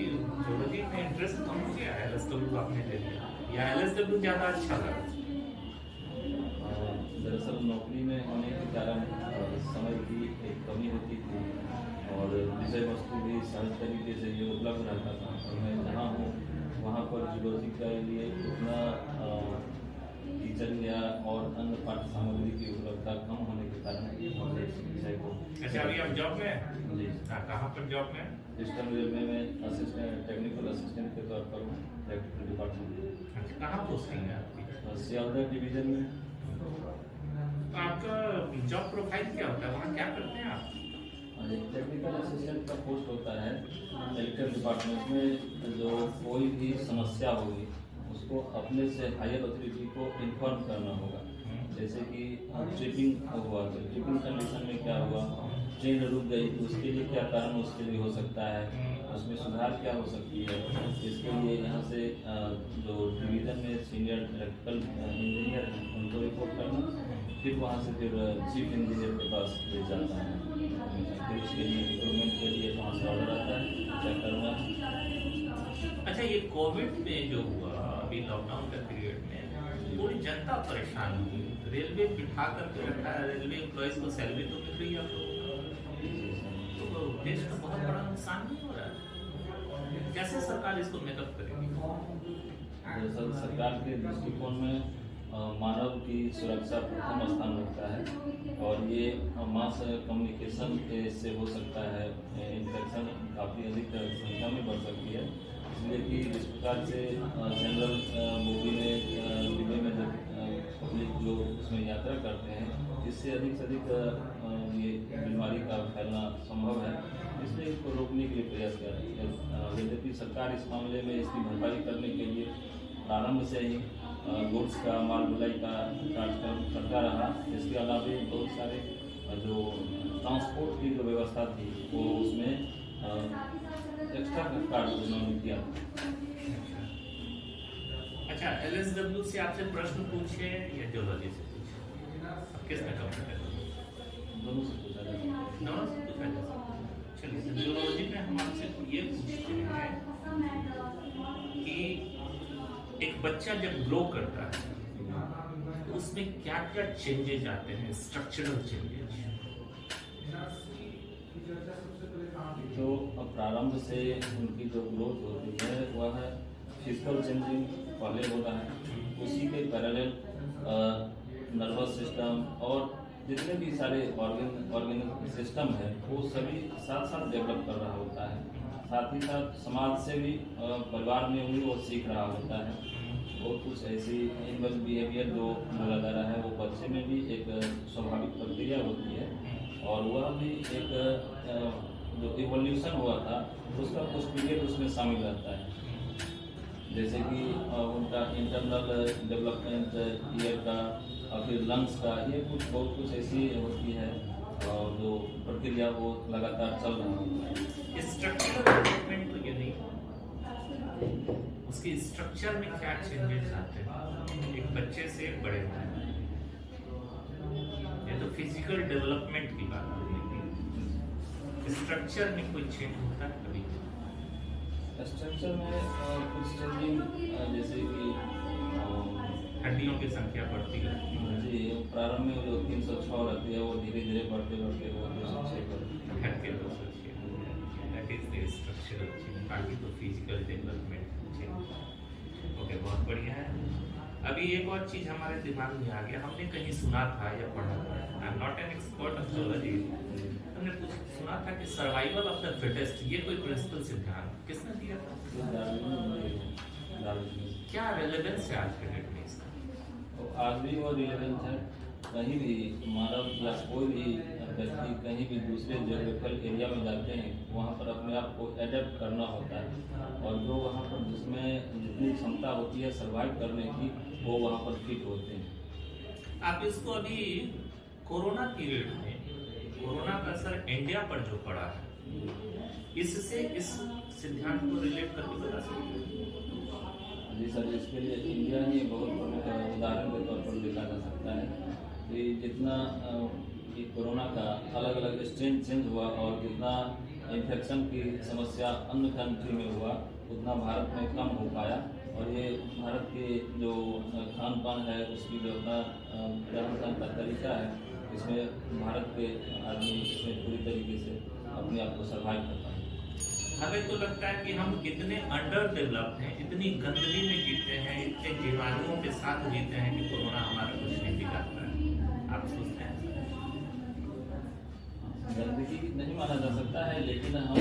ज्योलॉजी में इंटरेस्ट कम हो गया है, एलएसडब्ल्यू आपने ले लिया या एलएसडब्ल्यू ज़्यादा अच्छा लगा? दरअसल नौकरी में होने के कारण समय की एक कमी होती थी और विषय वस्तु भी सहज तरीके से ये उपलब्ध रहता था। और मैं जहाँ हूँ वहाँ पर जियोलॉजी के लिए उतना टीचर या और अन्य पाठ्य सामग्री की उपलब्धता कम होने के कारण मुझे इस विषय को। अच्छा, अभी आप जॉब में हैं? जी। कहाँ पर जॉब में? ईस्टर्न रेलवे में असिस्टेंट, टेक्निकल असिस्टेंट के तौर पर हूँ, इलेक्ट्रिकल डिपार्टमेंट। अच्छा, कहाँ पोस्टिंग है आपकी? सियालदह डिवीजन में। आपका जॉब प्रोफाइल क्या होता है, वहाँ क्या करते हैं आप? टेक्निकल असिस्टेंट का पोस्ट होता है इलेक्ट्रिकल डिपार्टमेंट में। जो कोई भी समस्या होगी उसको अपने से हायर अथॉरिटी को इन्फॉर्म करना होगा। जैसे कि ट्रिपिंग हुआ तो ट्रिपिंग कंडीशन में क्या हुआ, ट्रेन रुक गई तो उसके लिए क्या कारण उसके लिए हो सकता है, उसमें सुधार क्या हो सकती है। इसके लिए यहाँ से जो डिवीज़न में सीनियर इलेक्ट्रिकल इंजीनियर हैं उनको रिपोर्ट करना, फिर वहाँ से फिर चीफ इंजीनियर के पास ले जाता है। फिर उसके लिए इम्प्रूवमेंट के लिए वहाँ से ऑर्डर आता है, चेक करना है। अच्छा, ये कोविड में जो हुआ अभी लॉकडाउन का पीरियड में पूरी जनता परेशान हुई, रेलवे बिठा करके रखा है, रेलवे एम्प्लॉइज को सैलरी तो मिल रही है आप लोगों को, तो देश का बहुत बड़ा नुकसान नहीं हो रहा है, कैसे सरकार इसको मेकअप करेगी? दरअसल सरकार के दृष्टिकोण में मानव की सुरक्षा प्रथम स्थान रखता है और ये मास कम्युनिकेशन से हो सकता है इन्फेक्शन काफ़ी अधिक संख्या में बढ़ सकती है। इसलिए कि इस प्रकार से जनरल मूवी में डिब्बे में जब पब्लिक लोग उसमें यात्रा करते हैं, इससे अधिक से अधिक ये बीमारी का फैलना संभव है। इसलिए इसको रोकने के लिए प्रयास कर रही है। यद्यपि सरकार इस मामले में इसकी भरपाई करने के लिए प्रारंभ से ही गुड्स का माल ढुलाई का कार्यक्रम करता रहा। इसके अलावा बहुत सारे जो ट्रांसपोर्ट की जो व्यवस्था थी वो उसमें एक्स्ट्रा कार्ड उन्होंने किया। अच्छा, एलएसडब्ल्यू से आपसे प्रश्न पूछे या ज्योलॉजी से पूछे, आप किस में कंफर्टेबल? दोनों से पूछा जाए। दोनों से पूछा जा सकता है। चलिए, ज्योलॉजी में हम आपसे ये पूछते हैं कि एक बच्चा जब ग्रो करता है तो उसमें क्या क्या चेंजेज आते हैं, स्ट्रक्चरल चेंजेज? तो प्रारंभ से उनकी जो ग्रोथ होती है वह फिजिकल चेंजिंग पहले होता है, उसी के पैरेलल नर्वस सिस्टम और जितने भी सारे ऑर्गेनिक सिस्टम है वो सभी साथ साथ डेवलप कर रहा होता है। साथ ही साथ समाज से भी परिवार में भी वो सीख रहा होता है। और कुछ ऐसी एनिमल बिहेवियर जो बोला जा रहा है वो बच्चे में भी एक स्वाभाविक प्रक्रिया होती है और वह भी एक जो इवोल्यूशन हुआ था उसका कुछ पीरियड उसमें शामिल रहता है। जैसे कि उनका इंटरनल डेवलपमेंट ईयर का और फिर लंग्स का, ये कुछ बहुत कुछ ऐसी होती है और जो प्रक्रिया वो लगातार चल रहा होता है। स्ट्रक्चरल डेवलपमेंट तो ये नहीं, उसके स्ट्रक्चर में क्या चेंजेस आते हैं एक बच्चे से बड़े होने में? ये तो फिजिकल डेवलपमेंट की बात हो रही थी, स्ट्रक्चर में कोई चेंज होता है कभी? स्ट्रक्चर में कुछ चेंजिंग जैसे कि हड्डियों की संख्या बढ़ती रहती है। जी, प्रारंभ में जो 306 रहती है वो धीरे धीरे बढ़ते बढ़ते वो 206 पर घटके 206, that is the structural change. बाकी तो फिजिकल डेवलपमेंट चेंज। ओके, बहुत बढ़िया है। अभी एक और चीज हमारे दिमाग में आ गया, हमने कहीं सुना था या पढ़ा था, I am not an expert of geology, हमने कुछ सुना था कि सर्वाइवल ऑफ द फिटेस्ट, ये कोई प्रिंसिपल सिद्धांत किसने दिया था? क्या रेलेवेंस है आज के डेट में इसका? तो आज भी वो रिलेवेंस है। कहीं भी मानव या कोई भी व्यक्ति कहीं भी दूसरे जियोग्राफिकल एरिया में जाते हैं वहाँ पर अपने आप को एडेप्ट करना होता है और जो वहाँ पर जिसमें जितनी क्षमता होती है सर्वाइव करने की वो वहाँ पर फिट होते हैं। आप इसको अभी कोरोना पीरियड में, कोरोना का असर इंडिया पर जो पड़ा है, इससे इस सिद्धांत को रिलेट करके बता सकते हैं? जी सर, इसके लिए इंडिया ही बहुत प्रमुख उदाहरण के तौर पर देखा जा सकता है कि जितना ये कोरोना का अलग अलग स्ट्रेन चेंज हुआ और जितना इन्फेक्शन की समस्या अन्य कंट्री में हुआ उतना भारत में कम हो पाया। और ये भारत के जो खान पान है उसकी जो अपना रहन सहन का तरीका है, इसमें भारत के आदमी इसमें पूरी तरीके से अपने आप को सर्वाइव कर पाए। हमें तो लगता है कि हम इतने अंडर डेवलप्ड हैं, इतनी गंदगी में जीते हैं, इतने बीमारियों के साथ जीते हैं कि कोरोना हमारा कुछ नहीं बिगाड़ता है। आप सोचते हैं? गंदगी नहीं माना जा सकता है, लेकिन हम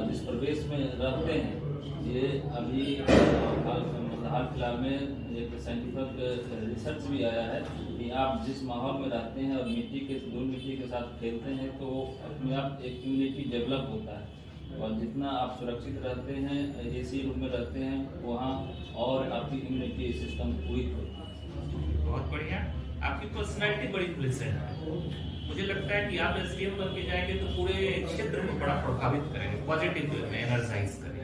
जिस प्रदेश में रहते हैं ये अभी हाल फिलहाल में एक साइंटिफिक रिसर्च भी आया है कि आप जिस माहौल में रहते हैं और धूल मिट्टी के साथ खेलते हैं तो अपने आप एक इम्यूनिटी डेवलप होता है। और जितना आप सुरक्षित रहते हैं, एसी रूम में रहते हैं, वहाँ और आपकी इम्यूनिटी सिस्टम वीक होता है। बहुत बढ़िया, आपकी पर्सनैलिटी बड़ी प्लेजेंट है। मुझे लगता है कि आप एसडीएम बन के जाएंगे तो पूरे क्षेत्र को बड़ा प्रभावित करेंगे, पॉजिटिव वे में एनर्जाइज करेंगे।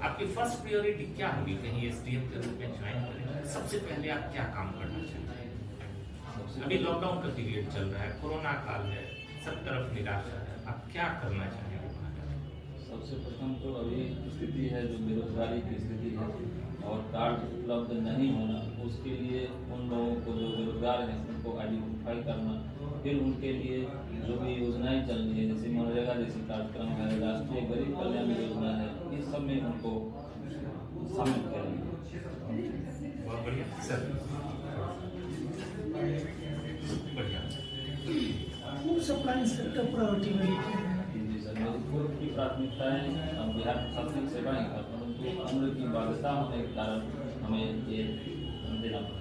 आपकी फर्स्ट प्रायोरिटी क्या होगी कहीं एसडीएम के रूप में ज्वाइन करेंगे? सबसे पहले आप क्या काम करना चाहेंगे? अभी लॉकडाउन का पीरियड चल रहा है, कोरोना काल है, सब तरफ निराशा है, आप क्या करना चाहेंगे? सबसे प्रथम तो अभी स्थिति है जो बेरोजगारी की स्थिति है और कार्ड उपलब्ध नहीं होना, उसके लिए उन लोगों को जो बेरोजगार हैं उनको आइडेंटिफाई करना, फिर उनके लिए जो भी योजनाएं चल रही है जैसे मनरेगा जैसी कार्यक्रम है, राष्ट्रीय गरीब कल्याण योजना है, इस सब में उनको शामिल करेंगे। बहुत बढ़िया सर, बढ़िया। फूड सप्लाई सेक्टर प्रायोरिटी में लिखे हैं। जी सर, मेरी पूर्व की प्राथमिकता है बिहार प्रशासनिक सेवा ही का, परंतु उम्र की बाध्यता होने के कारण हमें ये देना पड़ा।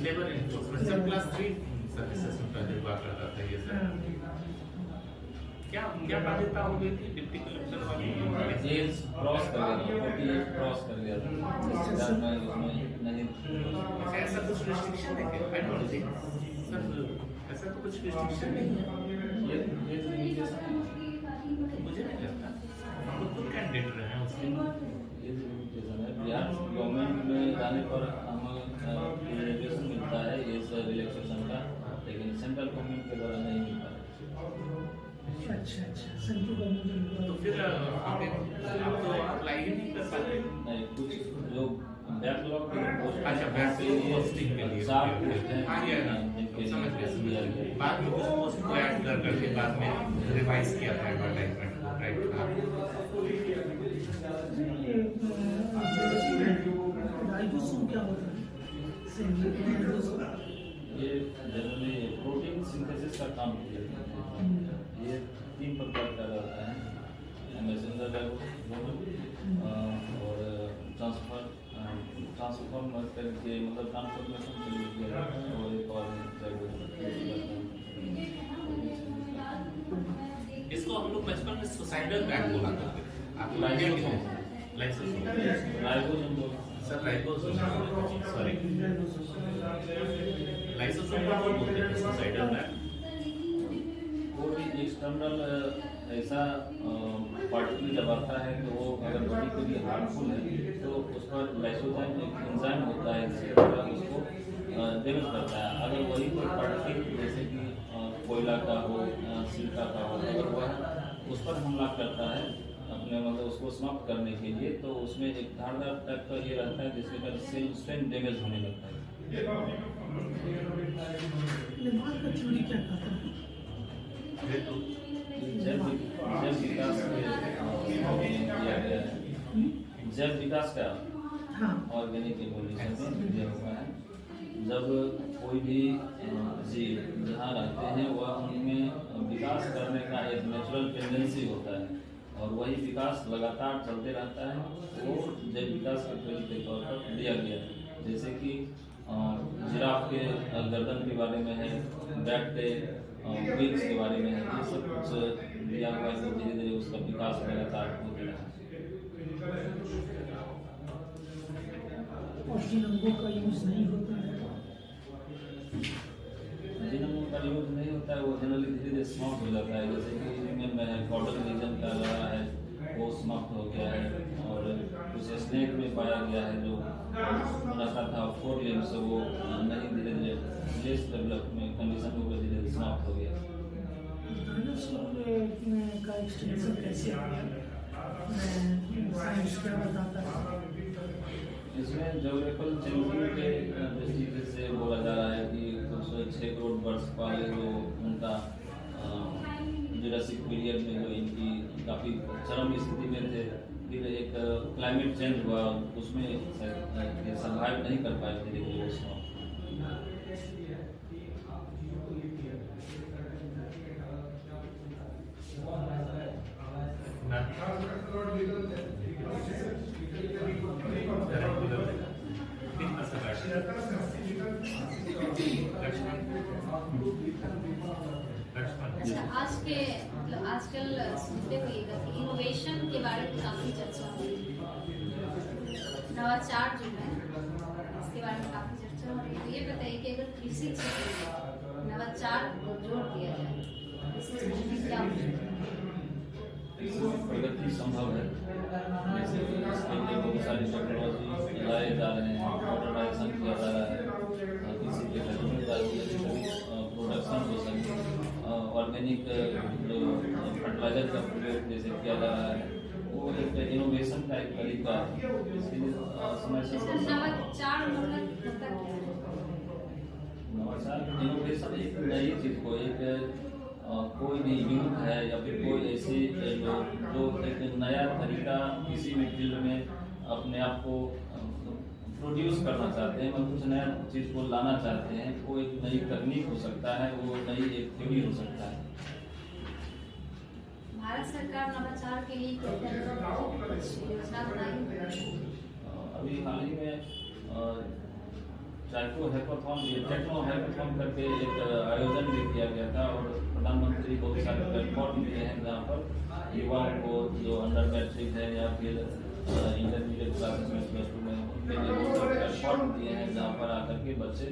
Labour enforcement sir, class 3 services में पहले हुआ करता था ये सर। क्या क्या बाध्यता हो गई थी डिप्टी कलेक्टर वाली? एज क्रॉस कर गया, 48 क्रॉस कर गया था, इसके बाद मैं उसमें नहीं। ऐसा कुछ रिस्ट्रिक्शन है क्या? आई डोंट थिंक सर, ऐसा तो कुछ रिस्ट्रिक्शन नहीं है। ये लिमिटेशन है, मुझे नहीं लगता, हम लोग खुद कैंडिडेट रहे हैं उसके। ये लिमिटेशन है। बिहार गवर्नमेंट में जाने पर हमें रिजर्वेशन मिलता है एज रिलैक्सेशन का, लेकिन सेंट्रल गवर्नमेंट के द्वारा नहीं मिलता है। अच्छा, सेंट्रल गवर्नमेंट। तो फिर आप तो अप्लाई ही नहीं कर पाते? नहीं, कुछ जो बैकलॉग के पोस्ट, अच्छा, पोस्टिंग के लिए 4 पोस्ट हैं, हाँ, ये जिनके समझ लिए गया। बाद में कुछ पोस्ट को ऐड कर करके बाद में रिवाइज किया था एडवर्टाइजमेंट को, राइट? राइबोसोम क्या होता है? ये जनरली प्रोटीन सिंथेसिस का काम किया जाता है। ये 3 प्रकार का रहता है, मैसेंजर राइबोसोम और ट्रांसफॉर्मर करके, मतलब ट्रांसफॉर्मेशन के लिए किया जाता है, और एक और इसको हम लोग बचपन में सुसाइडल बैग बोला करते थे। आप lysosome sir, ribosome sorry, lysosome को हम बोलते हैं सुसाइडल बैग। कोई भी एक्सटर्नल ऐसा पार्टिकल जब आता है तो वो अगर बॉडी के लिए हार्मफुल है तो उस पर लाइसोजाइम एक एंजाइम होता है जिसके द्वारा उसको डैमेज करता है। अगर वही कोई पार्टिकल जैसे कि कोयला का हो, सिल्का का हो, अगर वह उस पर हमला करता है अपने, मतलब उसको समाप्त करने के लिए, तो उसमें एक धारदार टाइप का ये रहता है जिसके कारण सेल स्ट्रेन डैमेज होने लगता है। नेपाल का थ्योरी क्या कहता है? जैव विकास के किया गया है, जैव विकास का ऑर्गेनिक इवोल्यूशन में दिया हुआ है। जब कोई भी जीव जहाँ रहते हैं वह उनमें विकास करने का एक नेचुरल टेंडेंसी होता है और वही विकास लगातार चलते रहता है, वो जैव विकास के थ्योरी के तौर पर दिया गया है। जैसे कि जिराफ के गर्दन के बारे में है, बैट के विंग्स के बारे में है, ये सब कुछ दिया हुआ है। तो धीरे धीरे उसका विकास लगातार होते रहा। और जीनोमों का यूज नहीं होता है? जीनोम का यूज नहीं होता है, वो जनरली धीरे धीरे समाप्त हो जाता है। जैसे कि ह्यूमन में है, कॉर्डल रीजन का रहा है, वो समाप्त हो गया है, और कुछ स्नेक में पाया गया है जो रखा था 4 लेन से वो नहीं, धीरे धीरे लेस डेवलपमेंट कंडीशन को धीरे धीरे समाप्त हो गया। का एक्सटेंशन कैसे साइंस क्या बताता है? इसमें ज्योग्राफिकल चेंजिंग के दृष्टि से बोला जा रहा है कि कुछ 6 करोड़ वर्ष पहले जो उनका जुरासिक पीरियड में जो इनकी काफ़ी चरम स्थिति में थे, फिर एक क्लाइमेट चेंज हुआ, उसमें सर्वाइव नहीं कर पाए धीरे धीरे उसमें। अच्छा, आजकल सुनते हुएगा कि इनोवेशन के बारे में काफ़ी चर्चा हो रही है, नवाचार जो है इसके बारे में काफ़ी चर्चा हो रही है। तो ये बताइए कि अगर कृषि क्षेत्र में नवाचार को जोड़ दिया जाए, कृषि क्षेत्र में क्या हो सकता है? प्रगति संभव है, जैसे कि इसके लिए बहुत सारी टेक्नोलॉजी लाए जा रहे हैं, मॉडर्नाइजेशन किया जा रहा है, किसी के घर में प्रोडक्शन हो सके, ऑर्गेनिक जो फर्टिलाइजर का प्रयोग जैसे किया जा रहा है, वो एक इनोवेशन का एक तरीका है। इसके लिए समय से नवाचार मतलब होता क्या है? नवाचार इनोवेशन एक नई चीज को, एक कोई भी यूथ है या फिर कोई ऐसी जो एक नया तरीका किसी भी फील्ड में अपने आप को प्रोड्यूस करना चाहते हैं, मतलब कुछ नया चीज़ को लाना चाहते हैं, वो एक नई तकनीक हो सकता है, वो नई एक थ्योरी हो सकता है। भारत सरकार नवाचार के लिए योजना बनाई? अभी हाल ही में टेक्नो हैकाथॉन करके एक आयोजन भी किया गया था, और प्रधानमंत्री बहुत सारे प्लेटफॉर्म दिए हैं जहाँ पर युवाओं को जो अंडर मैट्रिक है या फिर इंटरमीडिएट क्लासेस में +2 में, उनके लिए बहुत सारे प्लेटफॉर्म दिए हैं जहाँ पर आकर के बच्चे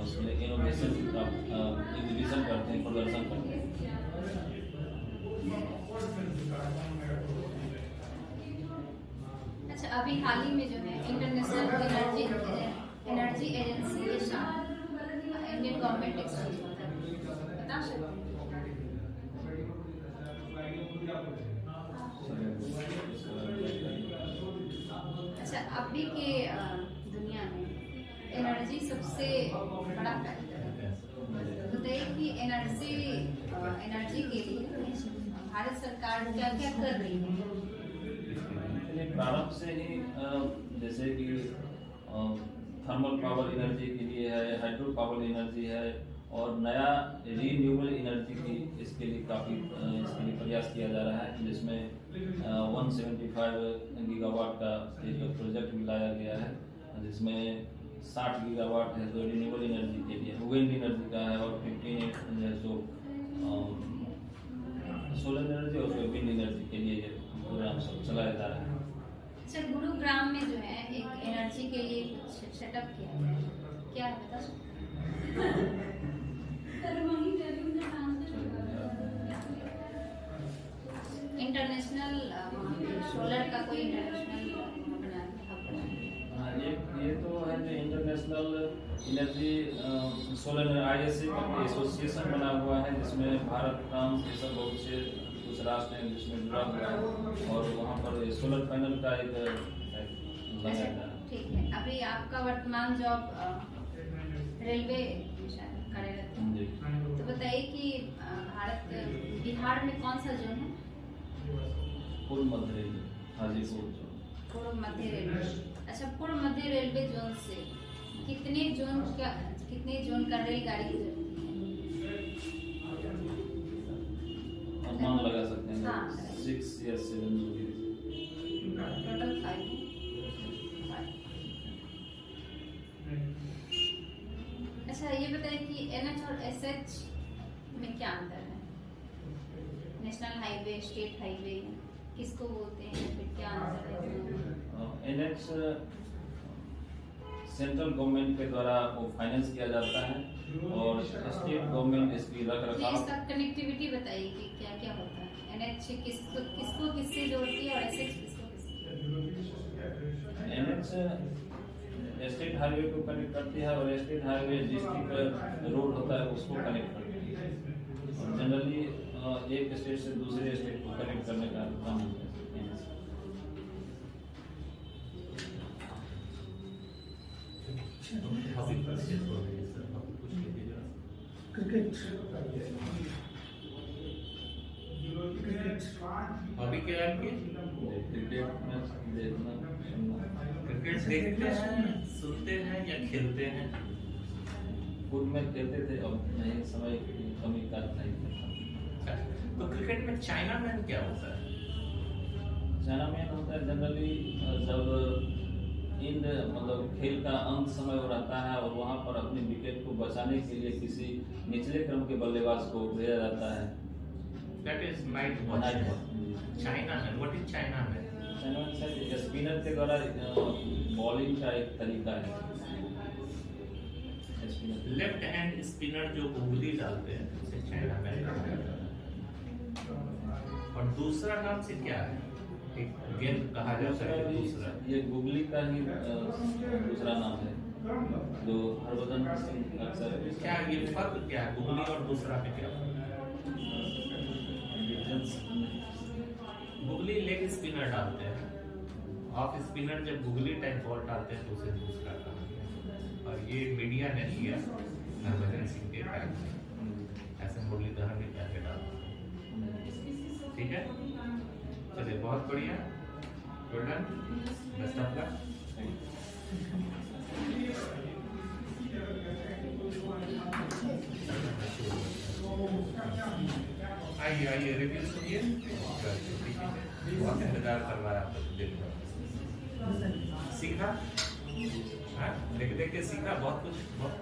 उसके लिए इनोवेशन का एग्जीबिशन करते हैं, प्रदर्शन करते हैं। अच्छा, अभी हाल ही में जो है इंटरनेशनल एनर्जी एजेंसी के साथ इंडियन गवर्नमेंट एक्सचेंज होता है, बता सकते हैं? अच्छा, अभी के दुनिया में एनर्जी सबसे बड़ा फैक्टर है, बताइए कि एनर्जी के लिए भारत सरकार क्या क्या कर रही है? प्रारंभ से ही जैसे कि थर्मल पावर एनर्जी के लिए है, हाइड्रो पावर एनर्जी है, और नया रीन्यूएबल एनर्जी की इसके लिए काफ़ी इसके लिए प्रयास किया जा रहा है, जिसमें 175 गीगावाट का एक प्रोजेक्ट भी लाया गया है, जिसमें 60 गीगावाट है जो रीन्यूएबल एनर्जी के लिए विंड एनर्जी का है, और 15 जो सोलर एनर्जी और विंड एनर्जी के लिए ये प्रोग्राम सब चलाया जा रहा है। अच्छा, गुरुग्राम में जो है एक एनर्जी के लिए सेटअप किया गया है, क्या है बता सकते हैं? इंटरनेशनल सोलर का कोई इंटरनेशनल ये तो है जो इंटरनेशनल एनर्जी सोलर ISA का एसोसिएशन बना हुआ है, जिसमें भारत, फ्रांस ये सब बहुत से कुछ राष्ट्र हैं जिसमें जुड़ा हुआ है, और वहाँ पर सोलर पैनल का एक लगाया गया है। ठीक है, अभी आपका वर्तमान जॉब रेलवे कार्यरत है, तो बताइए कि बिहार में कौन सा जोन है? पूर्व मध्य रेलवे, हाजीपुर जोन। पूर्व मध्य रेलवे। अच्छा, पूर्व मध्य रेलवे जोन से कितने जोन का रेलगाड़ी गुजरती है? अनुमान लगा सकते हैं, हाँ, 6 या 7 टोटल 5। अच्छा, ये बताइए कि NH और SH में क्या अंतर है? नेशनल हाईवे, स्टेट हाईवे किसको बोलते हैं, फिर क्या अंतर है? NH सेंट्रल गवर्नमेंट के द्वारा वो फाइनेंस किया जाता है, और स्टेट गवर्नमेंट इसकी रख ये रखाव इसका कनेक्टिविटी बताइए कि क्या क्या होता है। NH किसको किससे जोड़ती है और SH किसको किससे? NH स्टेट हाईवे को कनेक्ट करती है और स्टेट हाईवे डिस्ट्रिक्ट रोड होता है उसको कनेक्ट करती है। और जनरली एक स्टेट से दूसरे स्टेट को कनेक्ट करने का काम होता है। हॉबी परचेज हो रही है सर, आप कुछ लीजिएगा। क्रिकेट क्रिकेट हॉबी क्या है आपकी? क्रिकेट मैच देखना सुनना। क्रिकेट देखते हैं, सुनते हैं या खेलते हैं? खुद में खेलते थे, अब नहीं, समय की कमी का नहीं खेलता। अच्छा, तो क्रिकेट में चाइना मैन क्या होता है? चाइना मैन होता है जनरली जब इन मतलब खेल का अंत समय हो रहता है और वहां पर अपने विकेट को बचाने के लिए किसी निचले क्रम के बल्लेबाज को भेजा जाता है। That is night night watchman. China man. What is China man? China man से स्पिनर के द्वारा बॉलिंग का एक तरीका है। स्पिनर लेफ्ट हैंड स्पिनर जो उंगली डालते हैं उसे चाइना मैन कहा जाता है। और दूसरा नाम से क्या है? एक गेंद कहा जाता है दूसरा। ये गुगली का ही दूसरा नाम है जो हरभजन सिंह अक्सर क्या ये फर्क क्या है गुगली और दूसरा में क्या फर्क है? गुगली लेग स्पिनर डालते हैं, ऑफ स्पिनर जब गुगली टाइप बॉल डालते हैं तो उसे दूसरा कहा गया। और ये मीडिया ने लिया हरभजन सिंह के टाइम में, ऐसे मुरलीधरन ने करके डाला। ठीक है, चलिए बहुत बढ़िया, well done, best of luck. आइए आइए रिव्यू सुनिए। बहुत इंतजार कर रहा है आपको, देखो सीखा, हाँ देख देख के सीखा बहुत कुछ, बहुत